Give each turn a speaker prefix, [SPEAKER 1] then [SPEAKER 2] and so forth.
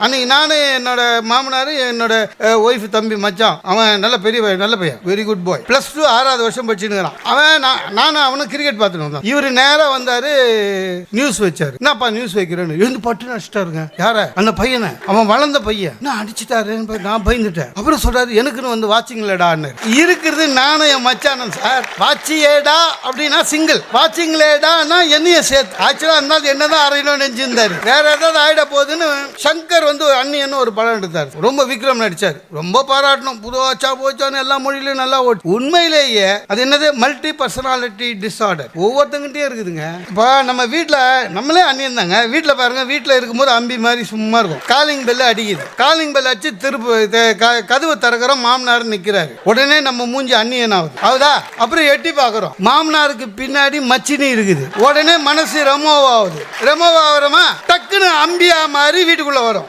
[SPEAKER 1] அன்னைக்கு நானும் என்னோட மாமனார் என்னோட ஒய்ஃப் தம்பி மச்சான் அவன் நல்ல பெரிய நல்ல பையன், வெரி குட் பாய். +2 6வது வருஷம் படிச்சுன்னு அவன். நானும் அவனும் கிரிக்கெட் பார்த்துட்டு வந்தான். இவர் நேராக வந்தாரு, நியூஸ் வச்சாரு. என்னப்பா நியூஸ் வைக்கிறேன்னு எழுந்து பட்டு அடிச்சிட்டாருங்க. யார? அந்த பையனை. அவன் வளர்ந்த பையன். நான் அடிச்சுட்டாருன்னு நான் பயந்துட்டேன். அப்புறம் சொல்றாரு எனக்குன்னு வந்து வாட்சிங்லடான்னு. இருக்கிறது நானும் என் மச்சானன் சார். வாட்சியேடா அப்படின்னா சிங்கிள், வாட்சிங்லேடான்னா என்னைய சேர்த்து. ஆக்சுவலாக இருந்தாலும் என்னதான் அறையிலும் நெஞ்சிருந்தாரு. வேற ஏதாவது ஆயிட போகுதுன்னு சங்கர் வந்து ஒரு அண்ணியன்னு ஒரு படம் எடுத்தார். ரொம்ப விக்ரம் நடிச்சார். ரொம்ப பாராட்டணும். புதுவாச்சா போச்சான்னு எல்லா மொழியிலும் நல்லா ஓட்டு. உண்மையிலேயே அது என்னது மல்டி பர்சனாலிட்டி டிஸார்டர் ஒவ்வொருத்தங்கிட்டே இருக்குதுங்க. இப்போ நம்ம வீட்டில் நம்மளே அண்ணியன் தாங்க. வீட்டில் பாருங்க, வீட்டில் இருக்கும்போது அம்பி மாதிரி சும்மா இருக்கும். காலிங் பெல் அடிக்குது. காலிங் பெல் அடிச்சு கதவு திறக்கிறோம். மாமனார் நிற்கிறாரு. உடனே நம்ம மூஞ்சி அண்ணியன் ஆகுது. ஆகுதா? அப்புறம் எட்டி பார்க்குறோம். மாமனாருக்கு பின்னாடி மச்சினி இருக்குது. உடனே மனசு ரெமோவ் ஆகுது. ரெமோவ் ஆகிறோமா டக்குன்னு அம்பியா மாதிரி வீட்டுக்குள்ளே வரும்.